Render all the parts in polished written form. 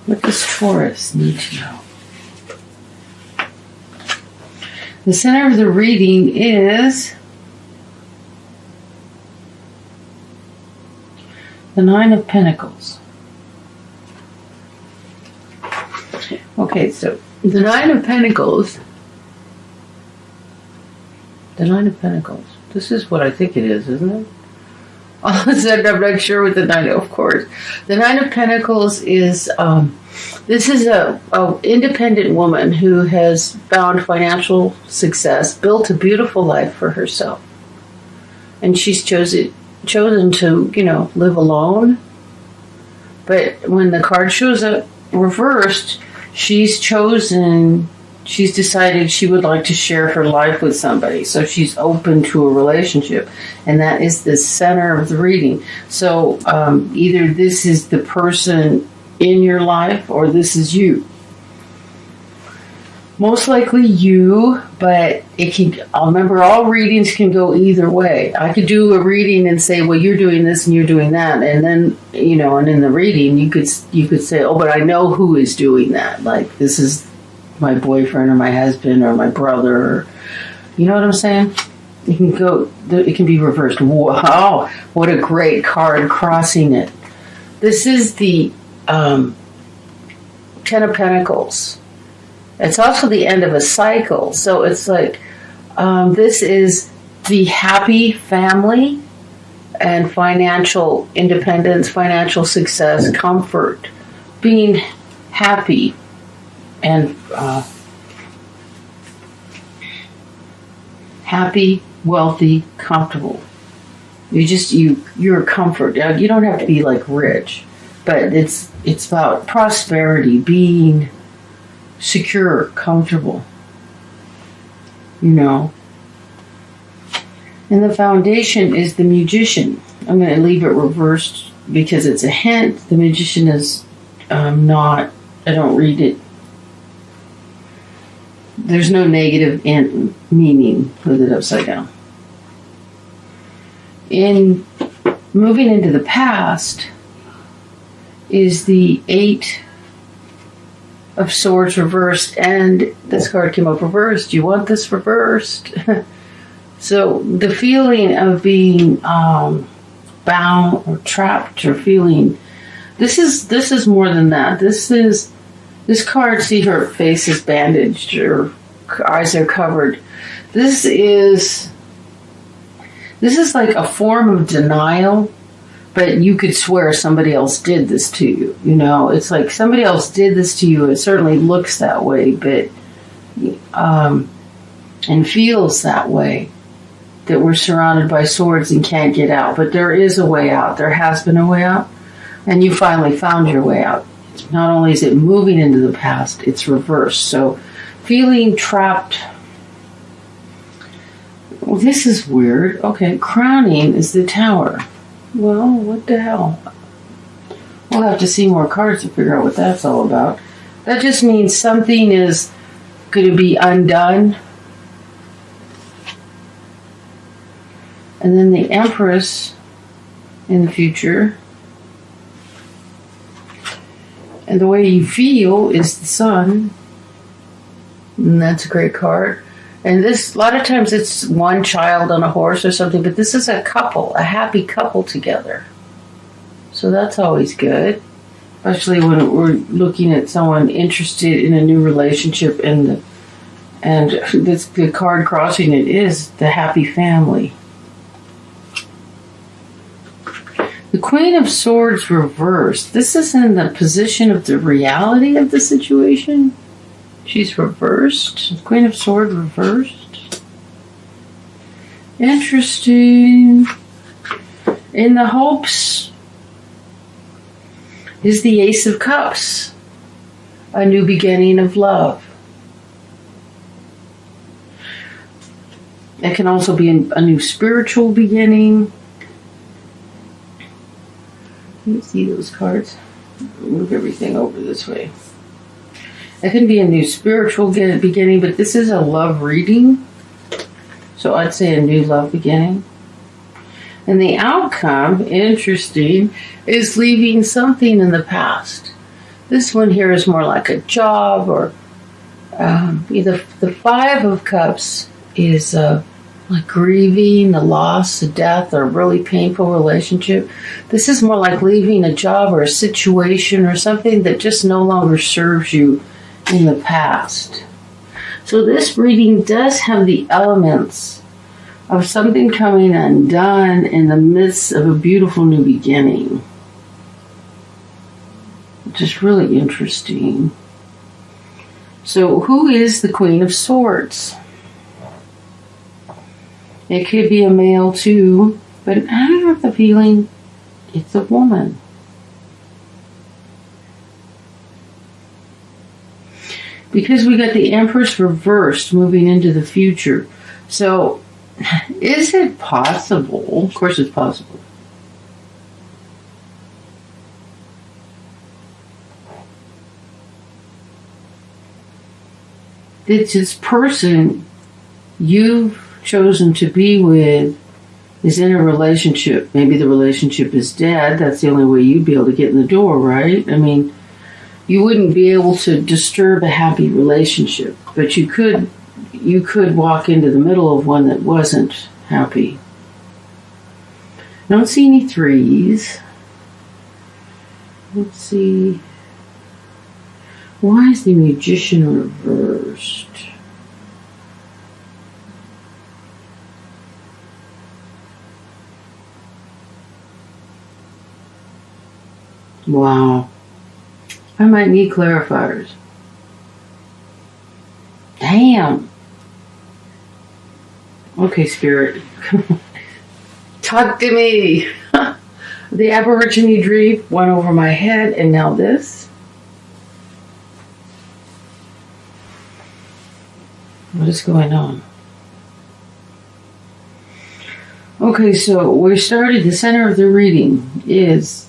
What does Taurus need to know? The center of the reading is the Nine of Pentacles. Okay, so the Nine of Pentacles. The Nine of Pentacles. This is what I think it is, isn't it? All of a sudden, I'm not sure what the Nine of course. The Nine of Pentacles is, this is a independent woman who has found financial success, built a beautiful life for herself. And she's chosen to, live alone. But when the card shows up reversed, she's decided she would like to share her life with somebody. So she's open to a relationship. And that is the center of the reading. So either this is the person in your life or this is you. Most likely you, but remember, all readings can go either way. I could do a reading and say, well, you're doing this and you're doing that. And then, and in the reading, you could say, oh, but I know who is doing that. Like, this is my boyfriend or my husband or my brother. Or, you know what I'm saying? It can be reversed. Wow, what a great card crossing it. This is the Ten of Pentacles. It's also the end of a cycle. So it's like, this is the happy family and financial independence, financial success, comfort, being happy and happy, wealthy, comfortable. You're comfort. You don't have to be like rich, but it's about prosperity, being secure, comfortable. And the foundation is the Magician. I'm going to leave it reversed because it's a hint. The Magician is not, I don't read it. There's no negative meaning with it upside down. In moving into the past is the Eight of Swords reversed, and this card came up reversed. Do you want this reversed? So the feeling of being bound or trapped or feeling, this is more than that. This card, see, her face is bandaged, her eyes are covered. This is like a form of denial, but you could swear somebody else did this to you. It's like somebody else did this to you. It certainly looks that way, but and feels that way, that we're surrounded by swords and can't get out. But there is a way out. There has been a way out, and you finally found your way out. Not only is it moving into the past, it's reversed. So feeling trapped. Well, this is weird. Okay, crowning is the Tower. Well, what the hell? We'll have to see more cards to figure out what that's all about. That just means something is going to be undone. And then the Empress in the future. And the way you feel is the Sun. And that's a great card. And this, a lot of times it's one child on a horse or something, but this is a couple, a happy couple together. So that's always good. Especially when we're looking at someone interested in a new relationship, and the card crossing it is the happy family. The Queen of Swords reversed. This is in the position of the reality of the situation. She's reversed. Queen of Swords reversed. Interesting. In the hopes is the Ace of Cups. A new beginning of love. It can also be a new spiritual beginning. Let me see those cards. Move everything over this way. It can be a new spiritual beginning, but this is a love reading. So I'd say a new love beginning. And the outcome, interesting, is leaving something in the past. This one here is more like a job, or the Five of Cups is like grieving the loss, the death, or a really painful relationship. This is more like leaving a job or a situation or something that just no longer serves you in the past. So this reading does have the elements of something coming undone in the midst of a beautiful new beginning, which is really interesting. So who is the Queen of Swords? It could be a male too, but I have the feeling it's a woman. Because we got the Empress reversed moving into the future. So, is it possible? Of course it's possible. That this person you've chosen to be with is in a relationship. Maybe the relationship is dead. That's the only way you'd be able to get in the door, right? I mean, you wouldn't be able to disturb a happy relationship, but you could walk into the middle of one that wasn't happy. I don't see any threes. Let's see. Why is the Magician reversed? Wow. I might need clarifiers. Damn. Okay, Spirit. Talk to me. The Aborigine dream went over my head, and now this. What is going on? Okay, so we started, the center of the reading is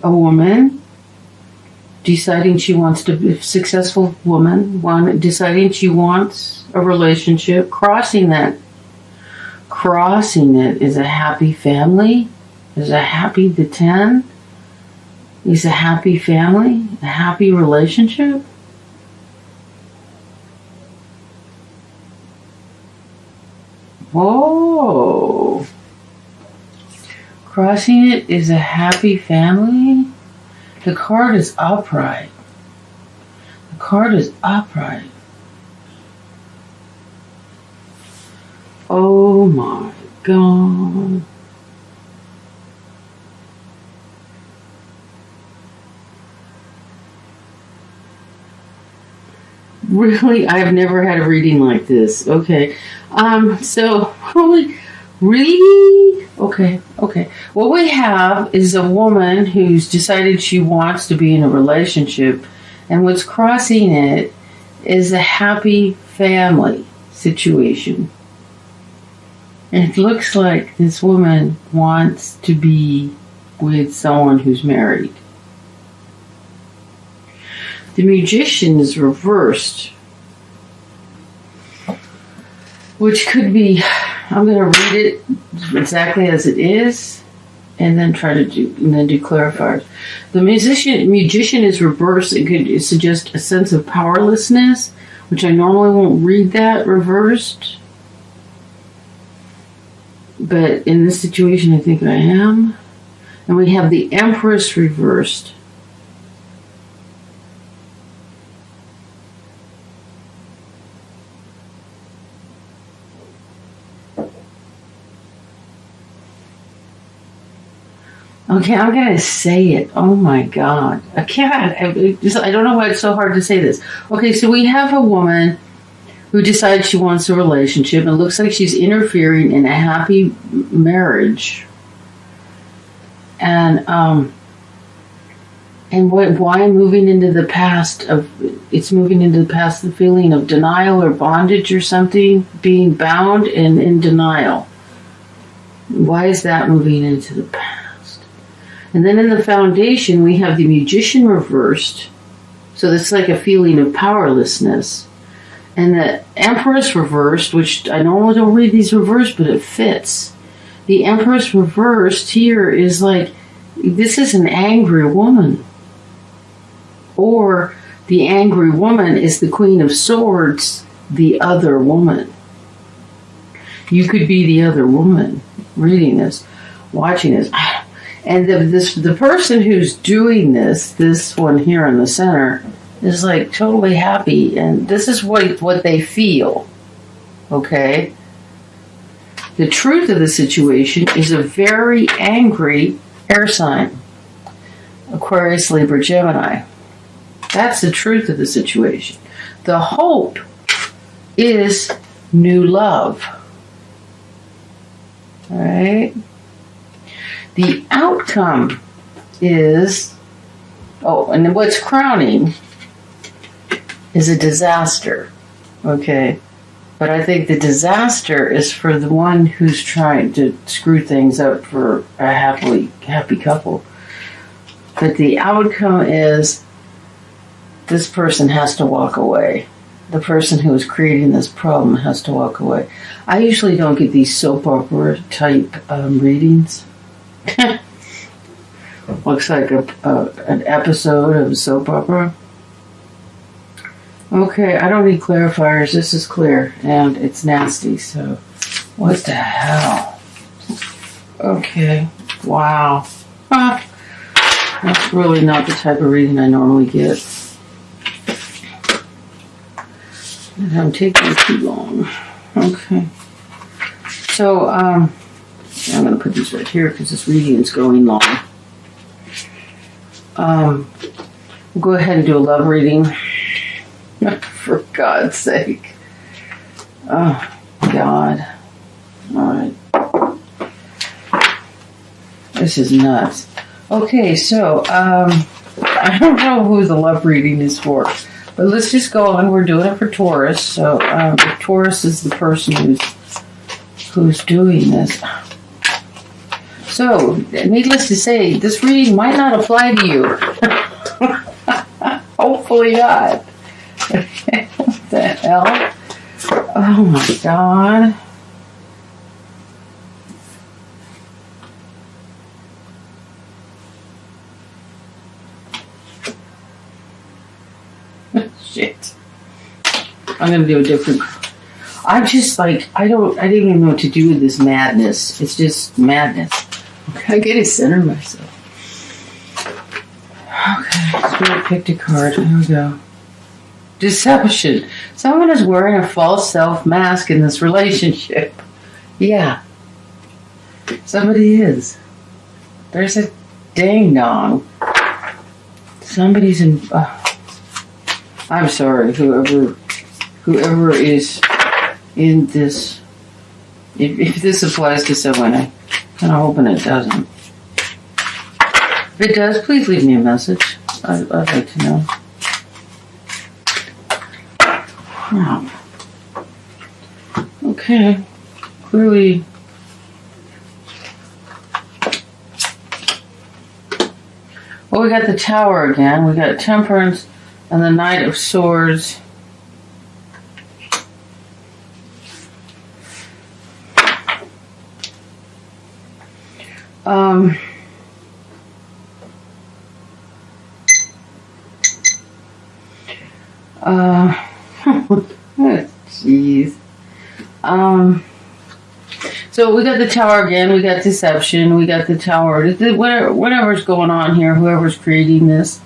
a woman deciding she wants to be a successful woman, one deciding she wants a relationship, crossing it is a happy family, is a happy, the 10 is a happy family, a happy relationship. Whoa. Crossing it is a happy family. The card is upright. The card is upright. Oh my God. Really? I've never had a reading like this. Okay. So, really? Okay. What we have is a woman who's decided she wants to be in a relationship, and what's crossing it is a happy family situation. And it looks like this woman wants to be with someone who's married. The Magician is reversed, which could be, I'm going to read it exactly as it is, and then do clarifiers. The Magician is reversed. It could suggest a sense of powerlessness, which I normally won't read that reversed. But in this situation, I think I am. And we have the Empress reversed. Okay, I'm going to say it. Oh my God. I can't. I don't know why it's so hard to say this. Okay, so we have a woman who decides she wants a relationship, and it looks like she's interfering in a happy marriage. And why moving into the past it's moving into the past, the feeling of denial or bondage or something, being bound and in denial. Why is that moving into the past? And then in the foundation, we have the Magician reversed. So that's like a feeling of powerlessness. And the Empress reversed, which I normally don't read these reversed, but it fits. The Empress reversed here is like, this is an angry woman. Or the angry woman is the Queen of Swords, the other woman. You could be the other woman reading this, watching this. And the person who's doing this one here in the center, is like totally happy. And this is what they feel. Okay? The truth of the situation is a very angry air sign. Aquarius, Libra, Gemini. That's the truth of the situation. The hope is new love. All right? The outcome is, and what's crowning is a disaster. Okay? But I think the disaster is for the one who's trying to screw things up for a happy couple. But the outcome is this person has to walk away. The person who is creating this problem has to walk away. I usually don't get these soap opera type readings. Looks like an episode of a soap opera. Okay, I don't need clarifiers. This is clear, and it's nasty, so what the hell? Okay, wow. Huh. That's really not the type of reading I normally get. And I'm taking too long. Okay. So, I'm going to put these right here because this reading is going long. We'll go ahead and do a love reading. For God's sake. Oh, God. Alright. This is nuts. Okay, so, I don't know who the love reading is for, but let's just go on. We're doing it for Taurus. So, Taurus is the person who's doing this. So, needless to say, this reading might not apply to you. Hopefully not. What the hell? Oh my God. Shit. I'm gonna do a different. I'm just like, I didn't even know what to do with this madness. It's just madness. Okay, I gotta center myself. Okay, Spirit picked a card. Here we go. Deception. Someone is wearing a false self mask in this relationship. Yeah. Somebody is. There's a ding dong. Somebody's in. I'm sorry, whoever is in this. If this applies to someone, I'm kind of hoping it doesn't. If it does, please leave me a message. I'd like to know. Oh. Okay. Clearly. Well, we got the Tower again. We got Temperance and the Knight of Swords. Jeez. So we got the Tower again. We got Deception. We got the Tower. Whatever's going on here, whoever's creating this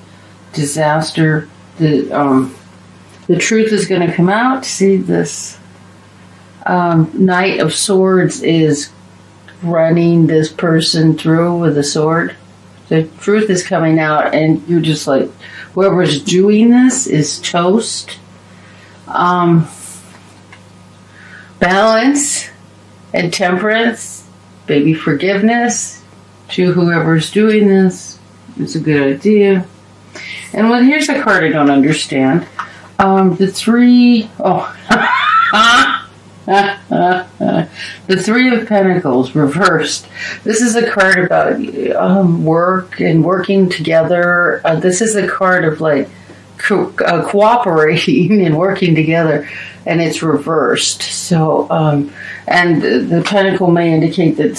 disaster, the truth is going to come out. See, this Knight of Swords is running this person through with a sword. The truth is coming out, and you're just like, whoever's doing this is toast. Balance and temperance, baby forgiveness to whoever's doing this. It's a good idea. And here's a card I don't understand. The Three of Pentacles reversed. This is a card about work and working together. This is a card of like cooperating and working together, and it's reversed. So, and the pentacle may indicate that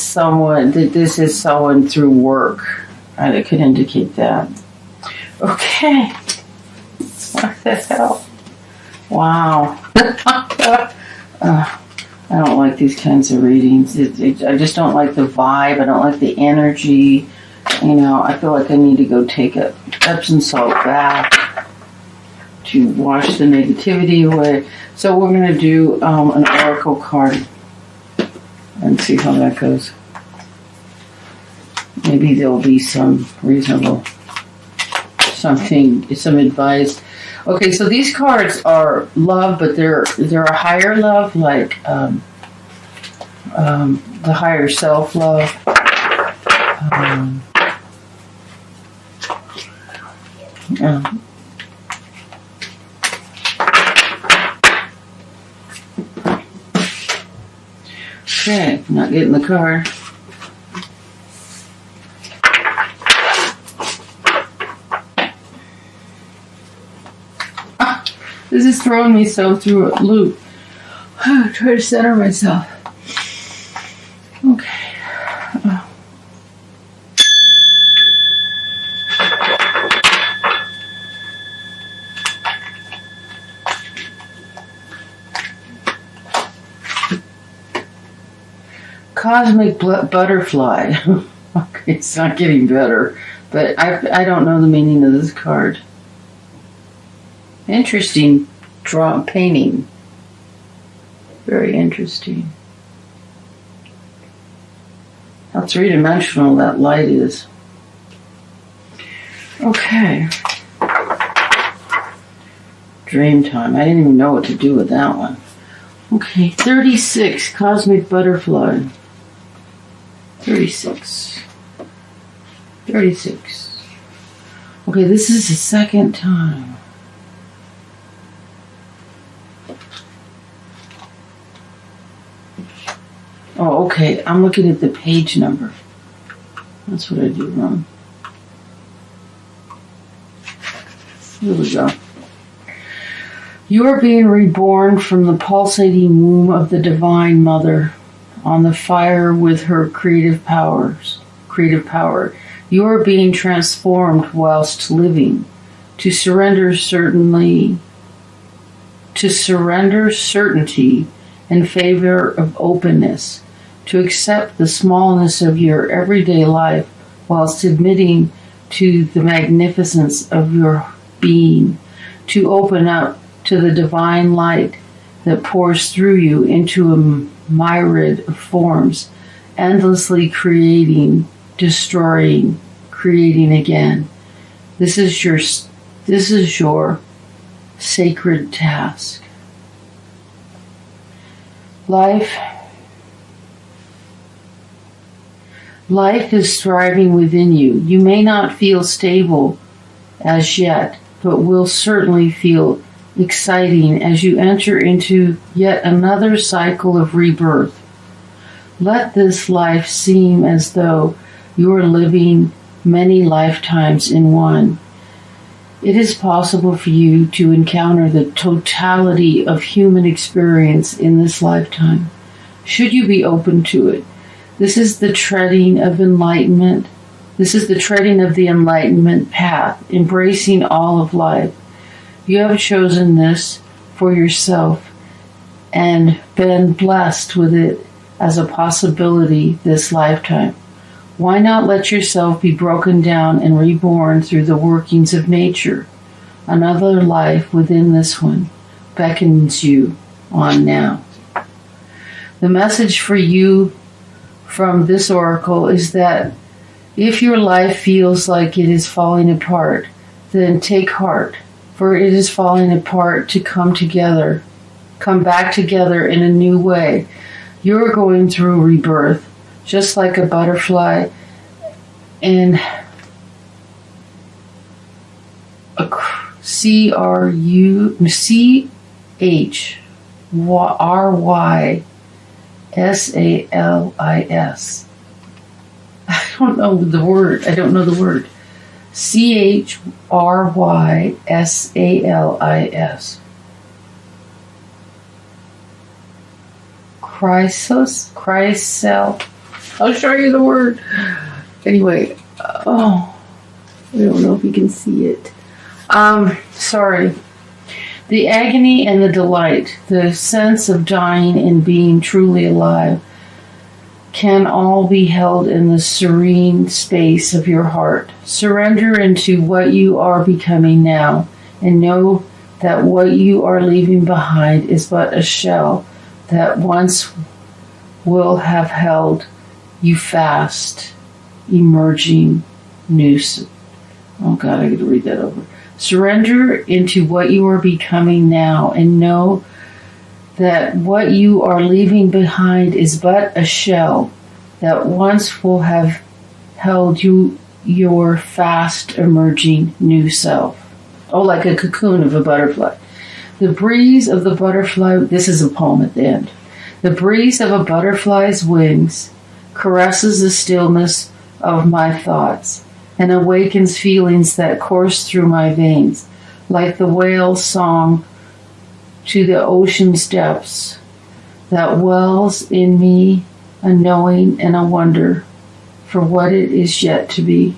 this is someone through work. It could indicate that. Okay. the hell? Wow. I don't like these kinds of readings. I just don't like the vibe. I don't like the energy. You know, I feel like I need to go take a Epsom salt bath to wash the negativity away. So we're going to do an oracle card and see how that goes. Maybe there'll be some reasonable some advice. Okay, so these cards are love, but they're a higher love, like the higher self love. Okay, not getting the card. This is throwing me so through a loop. Try to center myself. Okay. Cosmic butterfly. Okay, it's not getting better, but I don't know the meaning of this card. Interesting painting. Very interesting. How three-dimensional that light is. Okay. Dream time. I didn't even know what to do with that one. Okay, 36, cosmic butterfly. 36. Okay, this is the second time. Oh, okay. I'm looking at the page number. That's what I do wrong. Here we go. You are being reborn from the pulsating womb of the Divine Mother on the fire with her creative power. You are being transformed whilst living to surrender certainty in favor of openness, to accept the smallness of your everyday life whilst admitting to the magnificence of your being, to open up to the divine light that pours through you into a myriad of forms, endlessly creating, destroying, creating again. This is your sacred task. Life is thriving within you. You may not feel stable as yet, but will certainly feel exciting as you enter into yet another cycle of rebirth. Let this life seem as though you are living many lifetimes in one. It is possible for you to encounter the totality of human experience in this lifetime, should you be open to it. This is the treading of enlightenment. This is the treading of the enlightenment path, embracing all of life. You have chosen this for yourself and been blessed with it as a possibility this lifetime. Why not let yourself be broken down and reborn through the workings of nature? Another life within this one beckons you on now. The message for you from this oracle is that if your life feels like it is falling apart, then take heart, for it is falling apart to come back together in a new way. You're going through rebirth, just like a butterfly in a CHRYSALIS. I don't know the word. CHRYSALIS. Chrysel. I'll show you the word. Anyway, I don't know if you can see it. Sorry. The agony and the delight, the sense of dying and being truly alive, can all be held in the serene space of your heart. Surrender into what you are becoming now, and know that what you are leaving behind is but a shell that once will have held you fast, emerging new. Oh God, I got to read that over. Surrender into what you are becoming now, and know that what you are leaving behind is but a shell that once will have held you, your fast emerging new self. Oh, like a cocoon of a butterfly. The breeze of the butterfly, this is a poem at the end. The breeze of a butterfly's wings caresses the stillness of my thoughts and awakens feelings that course through my veins, like the whale's song to the ocean's depths, that wells in me a knowing and a wonder for what it is yet to be.